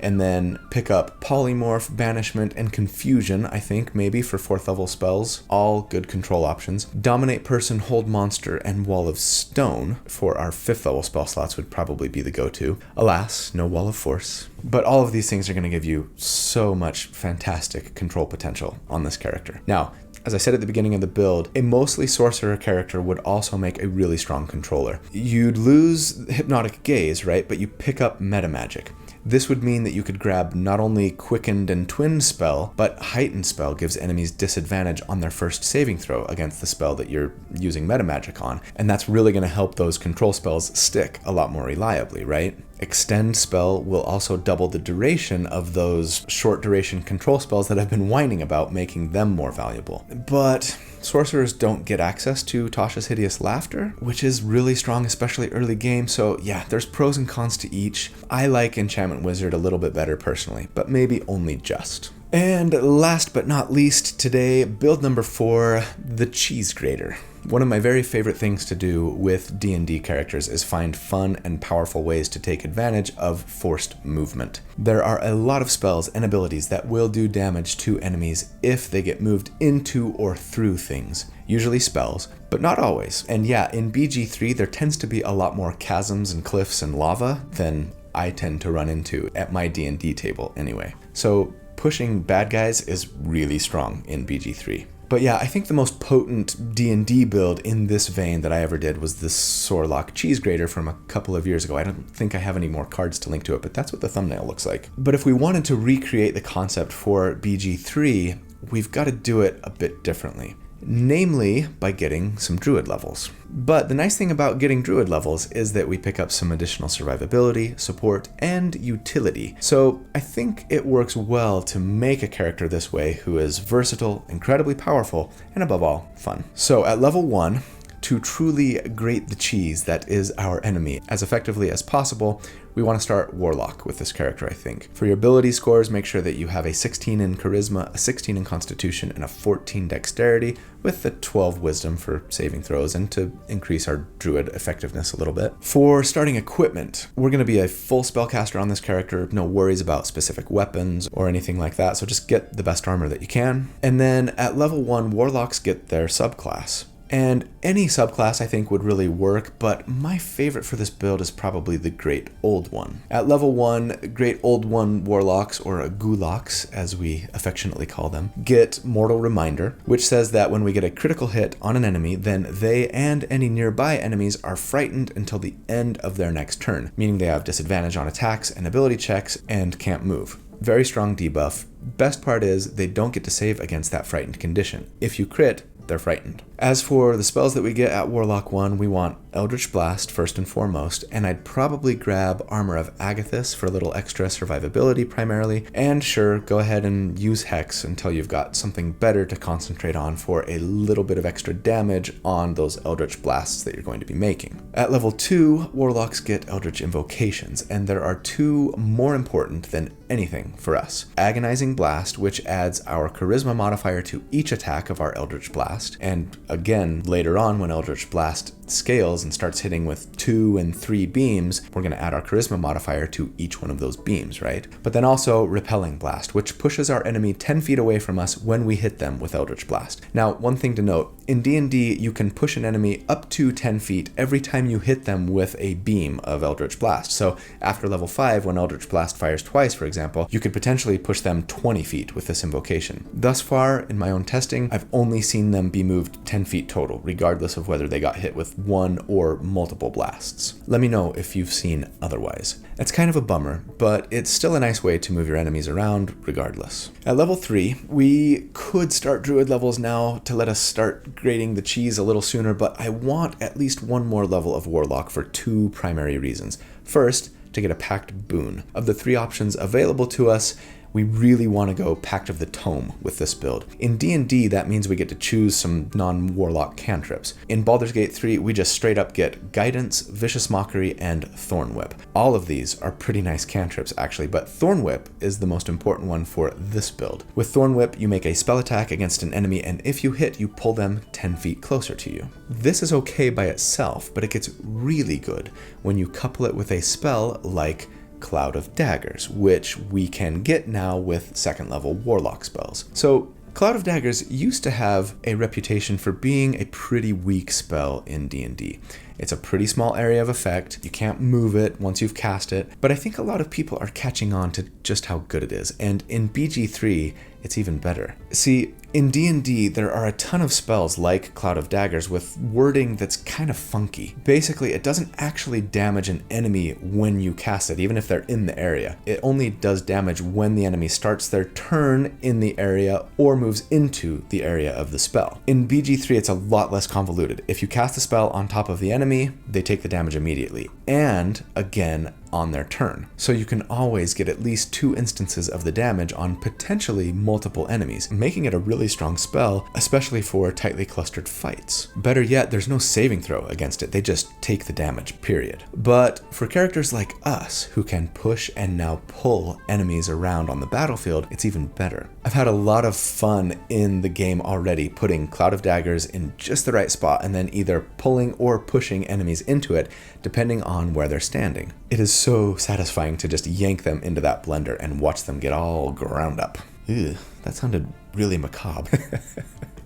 and then pick up Polymorph, Banishment, and Confusion, I think, maybe for 4th level spells. All good control options. Dominate Person, Hold Monster, and Wall of Stone for our 5th level spell slots would probably be the go-to. Alas, no Wall of Force. But all of these things are going to give you so much fantastic control potential on this character. Now, as I said at the beginning of the build, a mostly sorcerer character would also make a really strong controller. You'd lose Hypnotic Gaze, right? But you pick up Meta Magic. This would mean that you could grab not only Quickened and Twin spell, but Heightened spell gives enemies disadvantage on their first saving throw against the spell that you're using meta magic on, and that's really going to help those control spells stick a lot more reliably, right? Extend spell will also double the duration of those short duration control spells that I've been whining about, making them more valuable. But sorcerers don't get access to Tasha's Hideous Laughter, which is really strong, especially early game, so yeah, there's pros and cons to each. I like Enchantment Wizard a little bit better personally, but maybe only just. And last but not least today, build number 4, the Cheese Grater. One of my very favorite things to do with D&D characters is find fun and powerful ways to take advantage of forced movement. There are a lot of spells and abilities that will do damage to enemies if they get moved into or through things. Usually spells, but not always. And yeah, in BG3 there tends to be a lot more chasms and cliffs and lava than I tend to run into at my D&D table anyway. So pushing bad guys is really strong in BG3. But yeah, I think the most potent D&D build in this vein that I ever did was this Warlock Cheese Grater from a couple of years ago. I don't think I have any more cards to link to it, but that's what the thumbnail looks like. But if we wanted to recreate the concept for BG3, we've got to do it a bit differently. Namely, by getting some Druid levels. But the nice thing about getting Druid levels is that we pick up some additional survivability, support, and utility. So I think it works well to make a character this way who is versatile, incredibly powerful, and above all, fun. So at level 1, to truly grate the cheese that is our enemy as effectively as possible, we want to start Warlock with this character, I think. For your ability scores, make sure that you have a 16 in Charisma, a 16 in Constitution, and a 14 Dexterity, with the 12 Wisdom for saving throws and to increase our Druid effectiveness a little bit. For starting equipment, we're going to be a full spellcaster on this character, no worries about specific weapons or anything like that, so just get the best armor that you can. And then at level 1, Warlocks get their subclass. And any subclass I think would really work, but my favorite for this build is probably the Great Old One. At level 1, Great Old One Warlocks, or Gulaks as we affectionately call them, get Mortal Reminder, which says that when we get a critical hit on an enemy, then they and any nearby enemies are frightened until the end of their next turn, meaning they have disadvantage on attacks and ability checks and can't move. Very strong debuff. Best part is they don't get to save against that frightened condition. If you crit, they're frightened. As for the spells that we get at Warlock 1, we want Eldritch Blast first and foremost, and I'd probably grab Armor of Agathis for a little extra survivability primarily, and sure, go ahead and use Hex until you've got something better to concentrate on for a little bit of extra damage on those Eldritch Blasts that you're going to be making. At level 2, Warlocks get Eldritch Invocations, and there are two more important than anything for us. Agonizing Blast, which adds our Charisma modifier to each attack of our Eldritch Blast, and again, later on when Eldritch Blast scales and starts hitting with 2 and 3 beams, we're going to add our Charisma modifier to each one of those beams, right? But then also Repelling Blast, which pushes our enemy 10 feet away from us when we hit them with Eldritch Blast. Now, one thing to note, in D&D, you can push an enemy up to 10 feet every time you hit them with a beam of Eldritch Blast. So after level 5, when Eldritch Blast fires twice, for example, you could potentially push them 20 feet with this invocation. Thus far, in my own testing, I've only seen them be moved 10 feet total, regardless of whether they got hit with one or multiple blasts. Let me know if you've seen otherwise. It's kind of a bummer, but it's still a nice way to move your enemies around regardless. At level 3, we could start Druid levels now to let us start grading the cheese a little sooner, but I want at least one more level of Warlock for two primary reasons. First, to get a Pact Boon. Of the 3 options available to us, we really want to go Pact of the Tome with this build. In D&D, that means we get to choose some non-Warlock cantrips. In Baldur's Gate 3, we just straight up get Guidance, Vicious Mockery, and Thorn Whip. All of these are pretty nice cantrips actually, but Thorn Whip is the most important one for this build. With Thorn Whip, you make a spell attack against an enemy, and if you hit, you pull them 10 feet closer to you. This is okay by itself, but it gets really good when you couple it with a spell like Cloud of Daggers, which we can get now with second level Warlock spells. So Cloud of Daggers used to have a reputation for being a pretty weak spell in D&D. It's a pretty small area of effect, you can't move it once you've cast it, but I think a lot of people are catching on to just how good it is, and in BG3, it's even better. See, in D&D, there are a ton of spells like Cloud of Daggers with wording that's kind of funky. Basically, it doesn't actually damage an enemy when you cast it, even if they're in the area. It only does damage when the enemy starts their turn in the area or moves into the area of the spell. In BG3, it's a lot less convoluted. If you cast a spell on top of the enemy, they take the damage immediately, and again on their turn. So you can always get at least 2 instances of the damage on potentially multiple enemies, making it a really strong spell, especially for tightly clustered fights. Better yet, there's no saving throw against it, they just take the damage, period. But for characters like us, who can push and now pull enemies around on the battlefield, it's even better. I've had a lot of fun in the game already putting Cloud of Daggers in just the right spot and then either pulling or pushing enemies into it, depending on where they're standing. It is so satisfying to just yank them into that blender and watch them get all ground up. Ew, that sounded really macabre.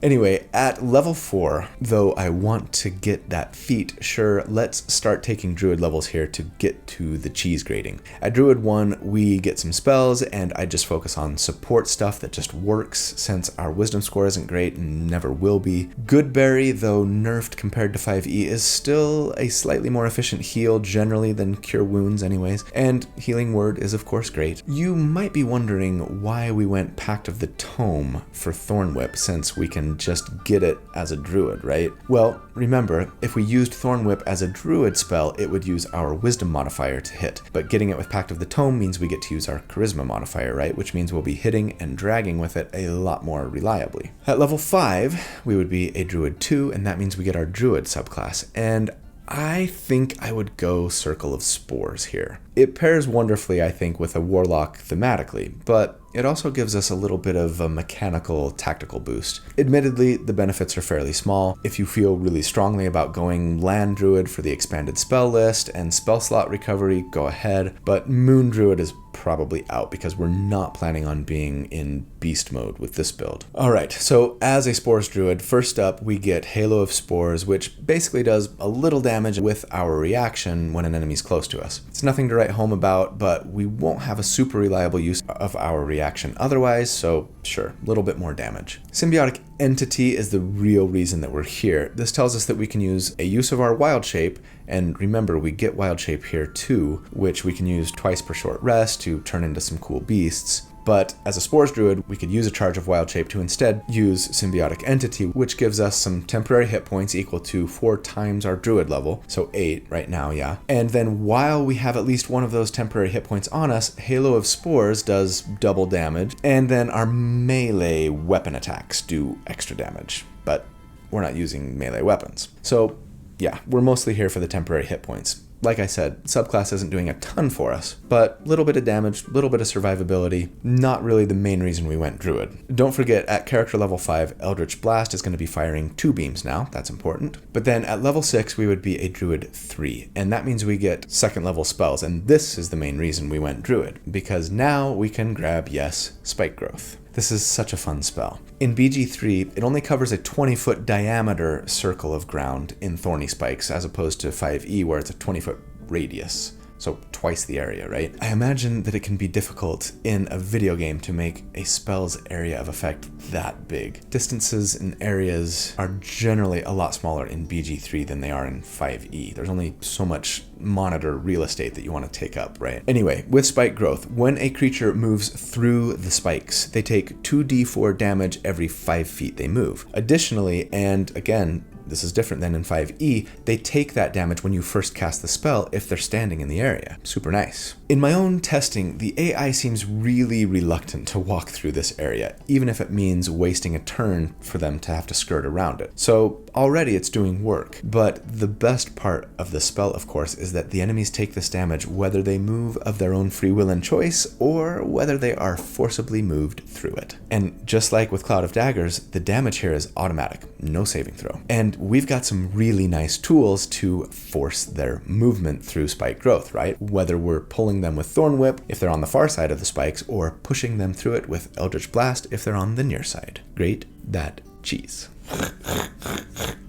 Anyway, at level 4, though I want to get that feat, sure, let's start taking Druid levels here to get to the cheese grading. At Druid 1, we get some spells, and I just focus on support stuff that just works, since our wisdom score isn't great and never will be. Goodberry, though nerfed compared to 5e, is still a slightly more efficient heal generally than Cure Wounds anyways, and Healing Word is of course great. You might be wondering why we went Pact of the Tome for Thorn Whip, since we can just get it as a druid, right? Well, remember, if we used Thorn Whip as a druid spell, it would use our wisdom modifier to hit. But getting it with Pact of the Tome means we get to use our charisma modifier, right? Which means we'll be hitting and dragging with it a lot more reliably. At level 5, we would be a druid 2, and that means we get our druid subclass. And I think I would go Circle of Spores here. It pairs wonderfully, I think, with a Warlock thematically, but it also gives us a little bit of a mechanical, tactical boost. Admittedly, the benefits are fairly small. If you feel really strongly about going Land Druid for the expanded spell list and spell slot recovery, go ahead, but Moon Druid is probably out because we're not planning on being in beast mode with this build. Alright, so as a Spores Druid, first up we get Halo of Spores, which basically does a little damage with our reaction when an enemy's close to us. It's nothing to write home about, but we won't have a super reliable use of our reaction otherwise, so sure, a little bit more damage. Symbiotic Entity is the real reason that we're here. This tells us that we can use a use of our Wild Shape, and remember, we get Wild Shape here too, which we can use twice per short rest to turn into some cool beasts. But as a Spores Druid, we could use a charge of Wild Shape to instead use Symbiotic Entity, which gives us some temporary hit points equal to 4 times our Druid level, so 8 right now, yeah. And then while we have at least one of those temporary hit points on us, Halo of Spores does double damage, and then our melee weapon attacks do extra damage. But we're not using melee weapons. So yeah, we're mostly here for the temporary hit points. Like I said, subclass isn't doing a ton for us, but a little bit of damage, a little bit of survivability, not really the main reason we went Druid. Don't forget, at character level 5, Eldritch Blast is going to be firing 2 beams now, that's important. But then at level 6, we would be a Druid 3, and that means we get second level spells, and this is the main reason we went Druid, because now we can grab, yes, Spike Growth. This is such a fun spell. In BG3, it only covers a 20-foot diameter circle of ground in Thorny Spikes, as opposed to 5e where it's a 20-foot radius. So twice the area, right? I imagine that it can be difficult in a video game to make a spell's area of effect that big. Distances and areas are generally a lot smaller in BG3 than they are in 5e. There's only so much monitor real estate that you want to take up, right? Anyway, with Spike Growth, when a creature moves through the spikes, they take 2d4 damage every 5 feet they move. Additionally, and again, this is different than in 5e, they take that damage when you first cast the spell if they're standing in the area. Super nice. In my own testing, the AI seems really reluctant to walk through this area, even if it means wasting a turn for them to have to skirt around it. So already it's doing work, but the best part of the spell, of course, is that the enemies take this damage whether they move of their own free will and choice, or whether they are forcibly moved through it. And just like with Cloud of Daggers, the damage here is automatic, no saving throw. And we've got some really nice tools to force their movement through Spike Growth, right? Whether we're pulling them with Thorn Whip if they're on the far side of the spikes, or pushing them through it with Eldritch Blast if they're on the near side. Great that cheese.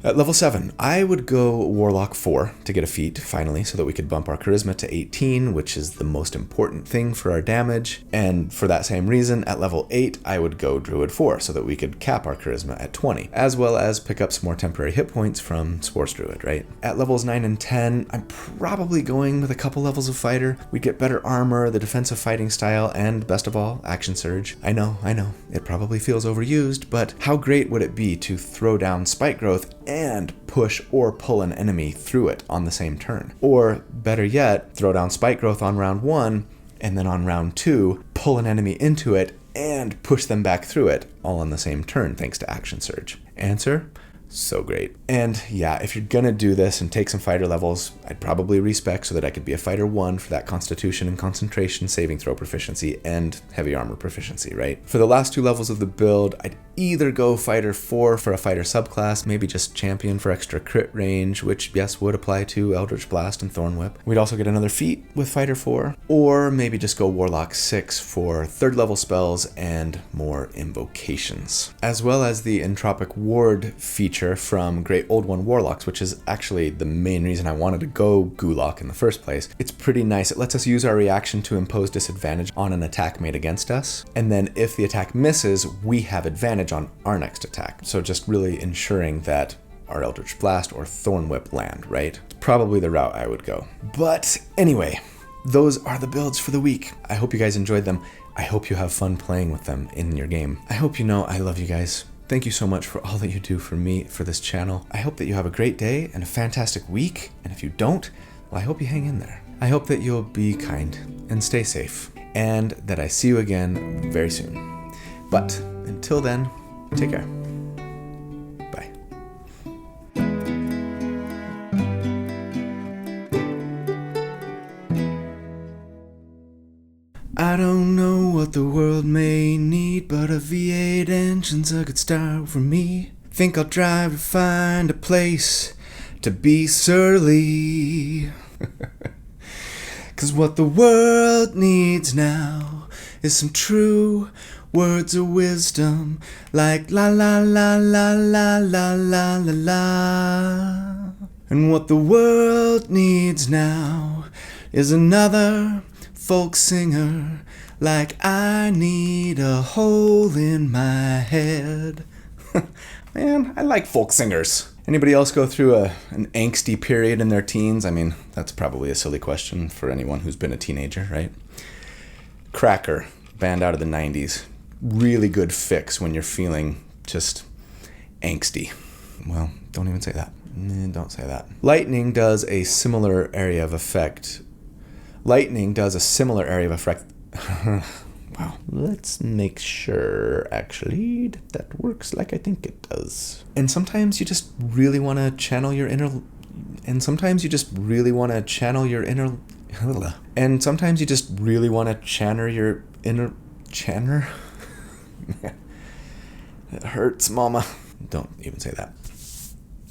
At level 7, I would go Warlock 4 to get a feat, finally, so that we could bump our Charisma to 18, which is the most important thing for our damage. And for that same reason, at level 8, I would go Druid 4, so that we could cap our Charisma at 20, as well as pick up some more temporary hit points from Spores Druid, right? At levels 9 and 10, I'm probably going with a couple levels of Fighter. We get better armor, the defensive fighting style, and best of all, Action Surge. I know, it probably feels overused, but how great would it be to throw down Spike Growth and push or pull an enemy through it on the same turn? Or better yet, throw down Spike Growth on round 1, and then on round 2, pull an enemy into it and push them back through it, all on the same turn thanks to Action Surge. Answer? So great. And yeah, if you're gonna do this and take some fighter levels, I'd probably respec so that I could be a fighter 1 for that constitution and concentration saving throw proficiency and heavy armor proficiency, right? For the last 2 levels of the build, I'd either go fighter 4 for a fighter subclass, maybe just champion for extra crit range, which yes, would apply to Eldritch Blast and Thorn Whip. We'd also get another feat with fighter 4, or maybe just go Warlock 6 for 3rd level spells and more invocations. As well as the Entropic Ward feature from Great Old One Warlocks, which is actually the main reason I wanted to go Gulok in the first place. It's pretty nice. It lets us use our reaction to impose disadvantage on an attack made against us, and then if the attack misses, we have advantage on our next attack. So just really ensuring that our Eldritch Blast or Thorn Whip land, right? It's probably the route I would go. But anyway, those are the builds for the week. I hope you guys enjoyed them. I hope you have fun playing with them in your game. I hope you know I love you guys. Thank you so much for all that you do for me, for this channel. I hope that you have a great day and a fantastic week. And if you don't, well, I hope you hang in there. I hope that you'll be kind and stay safe, and that I see you again very soon. But until then, take care. I don't know what the world may need, but a V8 engine's a good start for me. Think I'll drive to find a place to be surly. 'Cause what the world needs now is some true words of wisdom, like la la la la la la la la la. And what the world needs now is another folk singer, like I need a hole in my head. Man, I like folk singers. Anybody else go through an angsty period in their teens? I mean, that's probably a silly question for anyone who's been a teenager, right? Cracker, band out of the 90s. Really good fix when you're feeling just angsty. Well, don't even say that. Don't say that. Lightning does a similar area of effect. Wow. Let's make sure, actually, that works like I think it does. And sometimes you just really want to channel your inner... And sometimes you just really want to channel your inner... And sometimes you just really want to channel your inner... Channer? It hurts, mama. Don't even say that.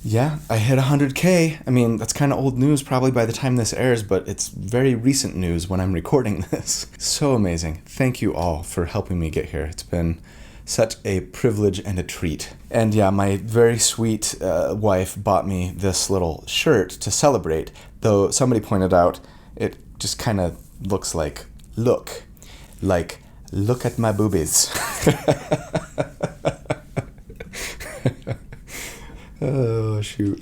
Yeah, I hit 100K. I mean, that's kind of old news probably by the time this airs, but it's very recent news when I'm recording this. So amazing. Thank you all for helping me get here. It's been such a privilege and a treat. And yeah, my very sweet wife bought me this little shirt to celebrate, though somebody pointed out it just kind of looks like, look at my boobies. Oh, shoot.